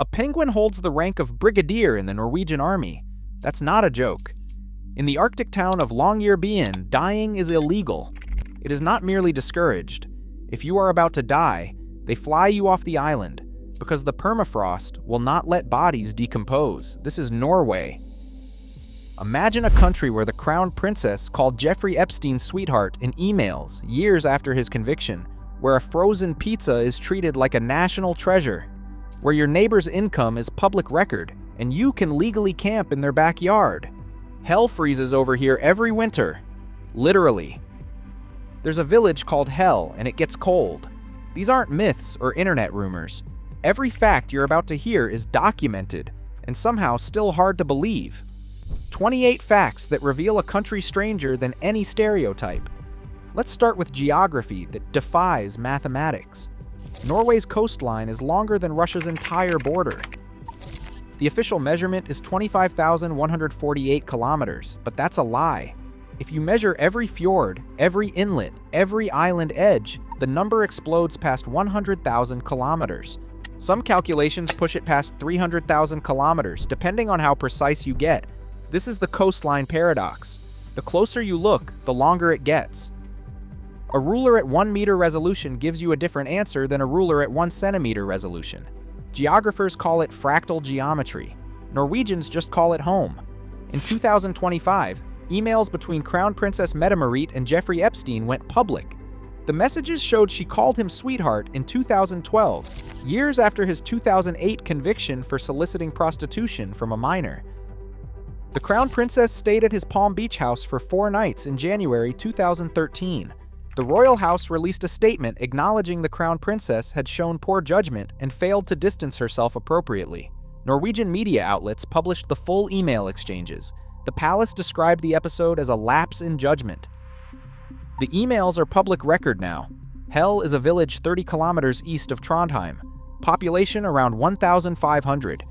A penguin holds the rank of brigadier in the Norwegian army. That's not a joke. In the Arctic town of Longyearbyen, dying is illegal. It is not merely discouraged. If you are about to die, they fly you off the island, because the permafrost will not let bodies decompose. This is Norway. Imagine a country where the crown princess called Jeffrey Epstein's sweetheart in emails years after his conviction, where a frozen pizza is treated like a national treasure, where your neighbor's income is public record and you can legally camp in their backyard. Hell freezes over here every winter. Literally. There's a village called Hell and it gets cold. These aren't myths or internet rumors. Every fact you're about to hear is documented and somehow still hard to believe. 28 facts that reveal a country stranger than any stereotype. Let's start with geography that defies mathematics. Norway's coastline is longer than Russia's entire border. The official measurement is 25,148 kilometers, but that's a lie. If you measure every fjord, every inlet, every island edge, the number explodes past 100,000 kilometers. Some calculations push it past 300,000 kilometers, depending on how precise you get. This is the coastline paradox. The closer you look, the longer it gets. A ruler at 1 meter resolution gives you a different answer than a ruler at 1 centimeter resolution. Geographers call it fractal geometry. Norwegians just call it home. In 2025, emails between Crown Princess Mette-Marit and Jeffrey Epstein went public. The messages showed she called him sweetheart in 2012, years after his 2008 conviction for soliciting prostitution from a minor. The Crown Princess stayed at his Palm Beach house for 4 nights in January 2013. The royal house released a statement acknowledging the Crown Princess had shown poor judgment and failed to distance herself appropriately. Norwegian media outlets published the full email exchanges. The palace described the episode as a lapse in judgment. The emails are public record now. Hell is a village 30 kilometers east of Trondheim. Population around 1,500.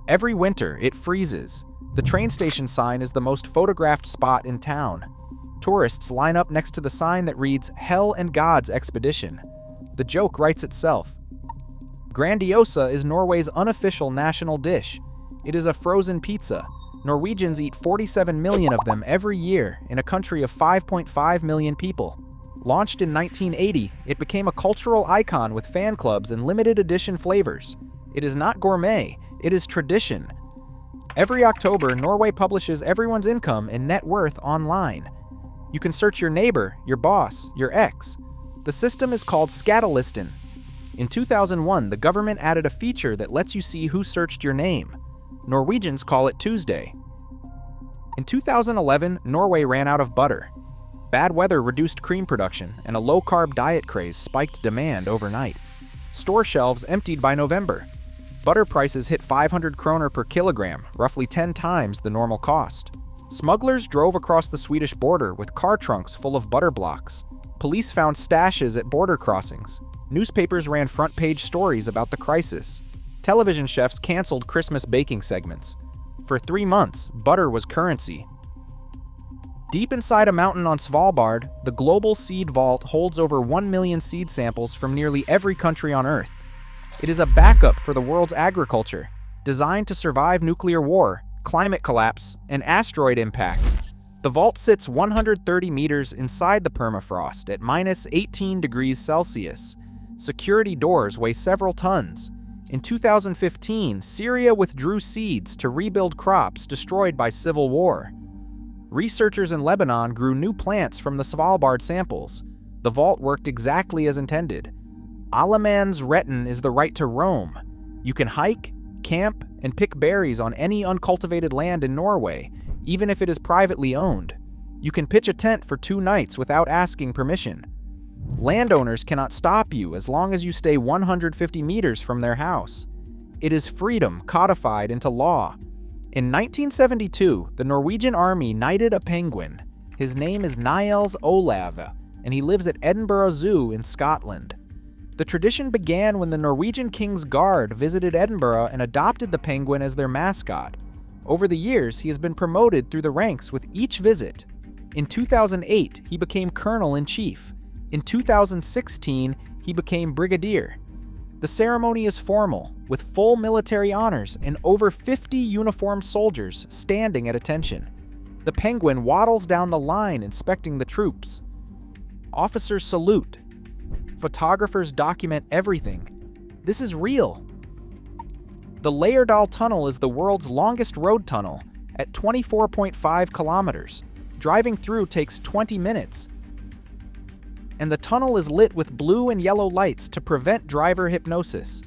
Every winter, it freezes. The train station sign is the most photographed spot in town. Tourists line up next to the sign that reads, Hell and God's Expedition. The joke writes itself. Grandiosa is Norway's unofficial national dish. It is a frozen pizza. Norwegians eat 47 million of them every year in a country of 5.5 million people. Launched in 1980, it became a cultural icon with fan clubs and limited edition flavors. It is not gourmet, it is tradition. Every October, Norway publishes everyone's income and net worth online. You can search your neighbor, your boss, your ex. The system is called Skattelisten. In 2001, the government added a feature that lets you see who searched your name. Norwegians call it Tuesday. In 2011, Norway ran out of butter. Bad weather reduced cream production, and a low-carb diet craze spiked demand overnight. Store shelves emptied by November. Butter prices hit 500 kroner per kilogram, roughly 10 times the normal cost. Smugglers drove across the Swedish border with car trunks full of butter blocks. Police found stashes at border crossings. Newspapers ran front-page stories about the crisis. Television chefs canceled Christmas baking segments. For 3 months, butter was currency. Deep inside a mountain on Svalbard, the Global Seed Vault holds over 1 million seed samples from nearly every country on Earth. It is a backup for the world's agriculture, designed to survive nuclear war, climate collapse, and asteroid impact. The vault sits 130 meters inside the permafrost at minus 18 degrees Celsius. Security doors weigh several tons. In 2015, Syria withdrew seeds to rebuild crops destroyed by civil war. Researchers in Lebanon grew new plants from the Svalbard samples. The vault worked exactly as intended. Allemannsretten is the right to roam. You can hike, camp, and pick berries on any uncultivated land in Norway, even if it is privately owned. You can pitch a tent for 2 nights without asking permission. Landowners cannot stop you as long as you stay 150 meters from their house. It is freedom codified into law. In 1972, the Norwegian army knighted a penguin. His name is Niels Olav, and he lives at Edinburgh Zoo in Scotland. The tradition began when the Norwegian King's Guard visited Edinburgh and adopted the penguin as their mascot. Over the years, he has been promoted through the ranks with each visit. In 2008, he became colonel-in-chief. In 2016, he became brigadier. The ceremony is formal, with full military honors and over 50 uniformed soldiers standing at attention. The penguin waddles down the line inspecting the troops. Officers salute. Photographers document everything. This is real. The Lærdal Tunnel is the world's longest road tunnel at 24.5 kilometers. Driving through takes 20 minutes. And the tunnel is lit with blue and yellow lights to prevent driver hypnosis.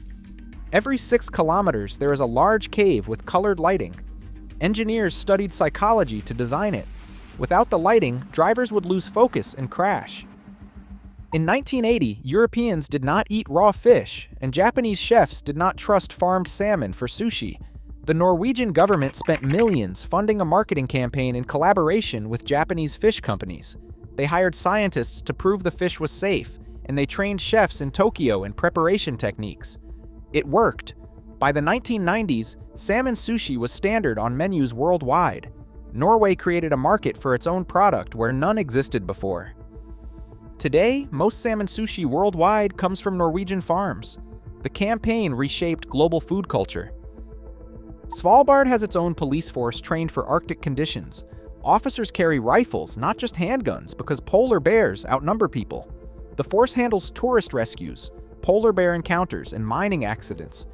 Every 6 kilometers, there is a large cave with colored lighting. Engineers studied psychology to design it. Without the lighting, drivers would lose focus and crash. In 1980, Europeans did not eat raw fish, and Japanese chefs did not trust farmed salmon for sushi. The Norwegian government spent millions funding a marketing campaign in collaboration with Japanese fish companies. They hired scientists to prove the fish was safe, and they trained chefs in Tokyo in preparation techniques. It worked. By the 1990s, salmon sushi was standard on menus worldwide. Norway created a market for its own product where none existed before. Today, most salmon sushi worldwide comes from Norwegian farms. The campaign reshaped global food culture. Svalbard has its own police force trained for Arctic conditions. Officers carry rifles, not just handguns, because polar bears outnumber people. The force handles tourist rescues, polar bear encounters, and mining accidents.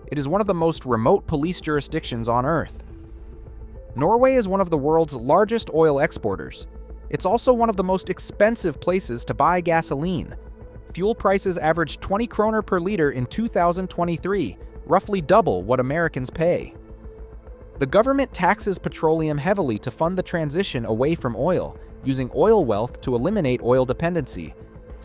It is one of the most remote police jurisdictions on Earth. Norway is one of the world's largest oil exporters. It's also one of the most expensive places to buy gasoline. Fuel prices averaged 20 kroner per liter in 2023, roughly double what Americans pay. The government taxes petroleum heavily to fund the transition away from oil, using oil wealth to eliminate oil dependency.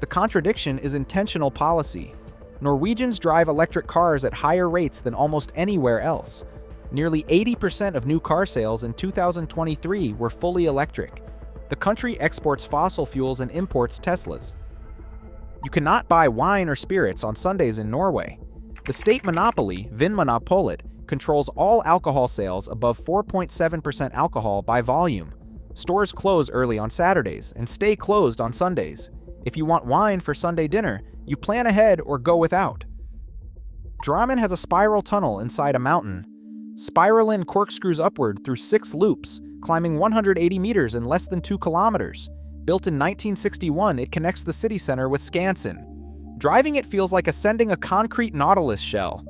The contradiction is intentional policy. Norwegians drive electric cars at higher rates than almost anywhere else. Nearly 80% of new car sales in 2023 were fully electric. The country exports fossil fuels and imports Teslas. You cannot buy wine or spirits on Sundays in Norway. The state monopoly, Vinmonopolet, controls all alcohol sales above 4.7% alcohol by volume. Stores close early on Saturdays and stay closed on Sundays. If you want wine for Sunday dinner, you plan ahead or go without. Drammen has a spiral tunnel inside a mountain. Spiralin corkscrews upward through 6 loops, climbing 180 meters in less than 2 kilometers. Built in 1961, it connects the city center with Skansen. Driving it feels like ascending a concrete nautilus shell.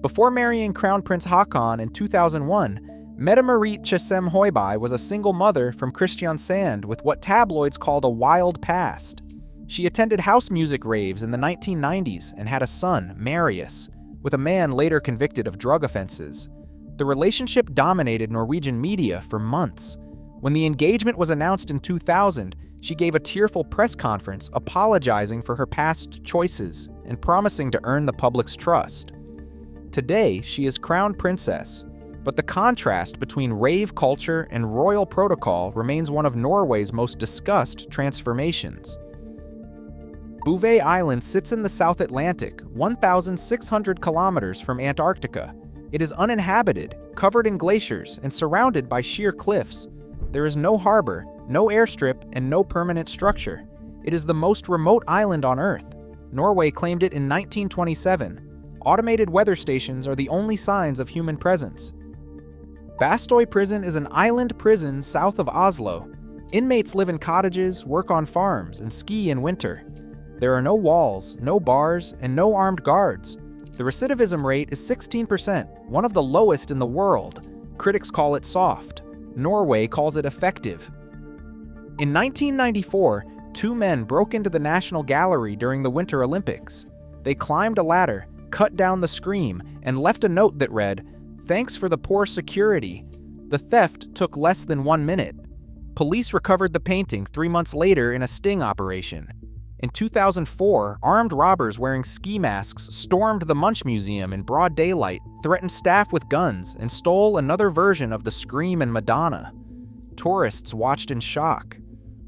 Before marrying Crown Prince Haakon in 2001, Mette-Marit Høiby was a single mother from Kristiansand with what tabloids called a wild past. She attended house music raves in the 1990s and had a son, Marius, with a man later convicted of drug offenses. The relationship dominated Norwegian media for months. When the engagement was announced in 2000, she gave a tearful press conference apologizing for her past choices and promising to earn the public's trust. Today, she is crown princess, but the contrast between rave culture and royal protocol remains one of Norway's most discussed transformations. Bouvet Island sits in the South Atlantic, 1,600 kilometers from Antarctica. It is uninhabited, covered in glaciers, and surrounded by sheer cliffs. There is no harbor, no airstrip, and no permanent structure. It is the most remote island on Earth. Norway claimed it in 1927. Automated weather stations are the only signs of human presence. Bastøy Prison is an island prison south of Oslo. Inmates live in cottages, work on farms, and ski in winter. There are no walls, no bars, and no armed guards. The recidivism rate is 16%, one of the lowest in the world. Critics call it soft. Norway calls it effective. In 1994, 2 men broke into the National Gallery during the Winter Olympics. They climbed a ladder, cut down the screen, and left a note that read, "Thanks for the poor security." The theft took less than 1 minute. Police recovered the painting 3 months later in a sting operation. In 2004, armed robbers wearing ski masks stormed the Munch Museum in broad daylight, threatened staff with guns, and stole another version of the Scream and Madonna. Tourists watched in shock.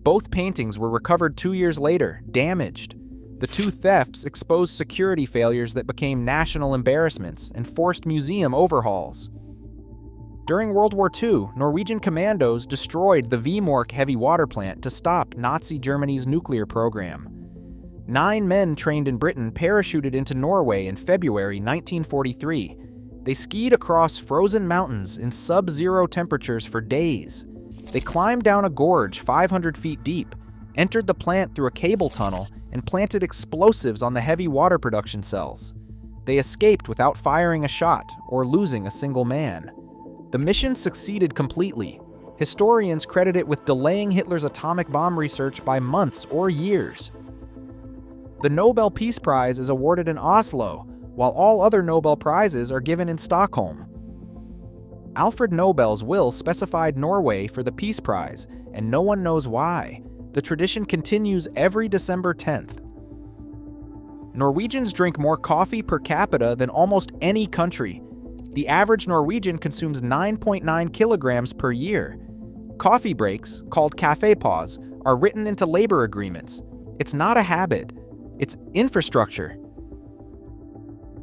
Both paintings were recovered 2 years later, damaged. The 2 thefts exposed security failures that became national embarrassments and forced museum overhauls. During World War II, Norwegian commandos destroyed the Vemork heavy water plant to stop Nazi Germany's nuclear program. 9 men trained in Britain parachuted into Norway in February 1943. They skied across frozen mountains in sub-zero temperatures for days. They climbed down a gorge 500 feet deep, entered the plant through a cable tunnel, and planted explosives on the heavy water production cells. They escaped without firing a shot or losing a single man. The mission succeeded completely. Historians credit it with delaying Hitler's atomic bomb research by months or years. The Nobel Peace Prize is awarded in Oslo, while all other Nobel Prizes are given in Stockholm. Alfred Nobel's will specified Norway for the Peace Prize, and no one knows why. The tradition continues every December 10th. Norwegians drink more coffee per capita than almost any country. The average Norwegian consumes 9.9 kilograms per year. Coffee breaks, called café pause, are written into labor agreements. It's not a habit. It's infrastructure.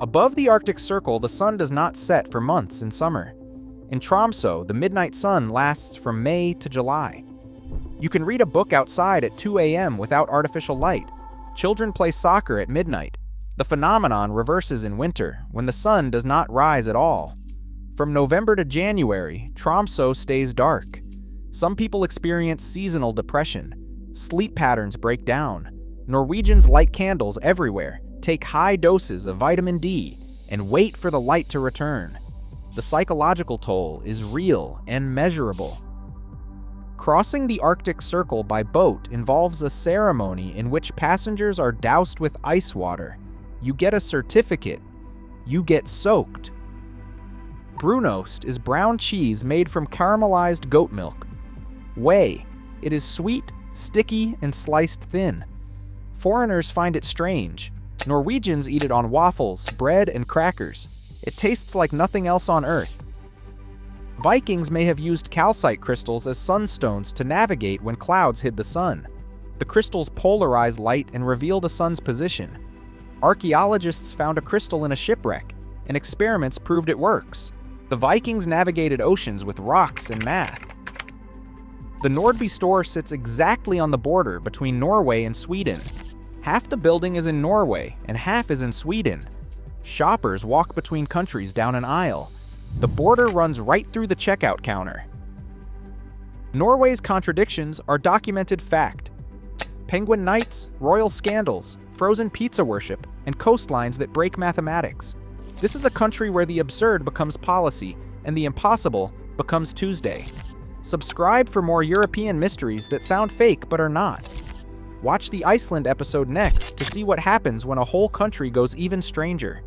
Above the Arctic Circle, the sun does not set for months in summer. In Tromsø, the midnight sun lasts from May to July. You can read a book outside at 2 a.m. without artificial light. Children play soccer at midnight. The phenomenon reverses in winter, when the sun does not rise at all. From November to January, Tromsø stays dark. Some people experience seasonal depression. Sleep patterns break down. Norwegians light candles everywhere, take high doses of vitamin D, and wait for the light to return. The psychological toll is real and measurable. Crossing the Arctic Circle by boat involves a ceremony in which passengers are doused with ice water. You get a certificate. You get soaked. Brunost is brown cheese made from caramelized goat milk. Whey. It is sweet, sticky, and sliced thin. Foreigners find it strange. Norwegians eat it on waffles, bread, and crackers. It tastes like nothing else on Earth. Vikings may have used calcite crystals as sunstones to navigate when clouds hid the sun. The crystals polarize light and reveal the sun's position. Archaeologists found a crystal in a shipwreck, and experiments proved it works. The Vikings navigated oceans with rocks and math. The Nordby store sits exactly on the border between Norway and Sweden. Half the building is in Norway, and half is in Sweden. Shoppers walk between countries down an aisle. The border runs right through the checkout counter. Norway's contradictions are documented fact. Penguin nights, royal scandals, frozen pizza worship, and coastlines that break mathematics. This is a country where the absurd becomes policy, and the impossible becomes Tuesday. Subscribe for more European mysteries that sound fake but are not. Watch the Iceland episode next to see what happens when a whole country goes even stranger.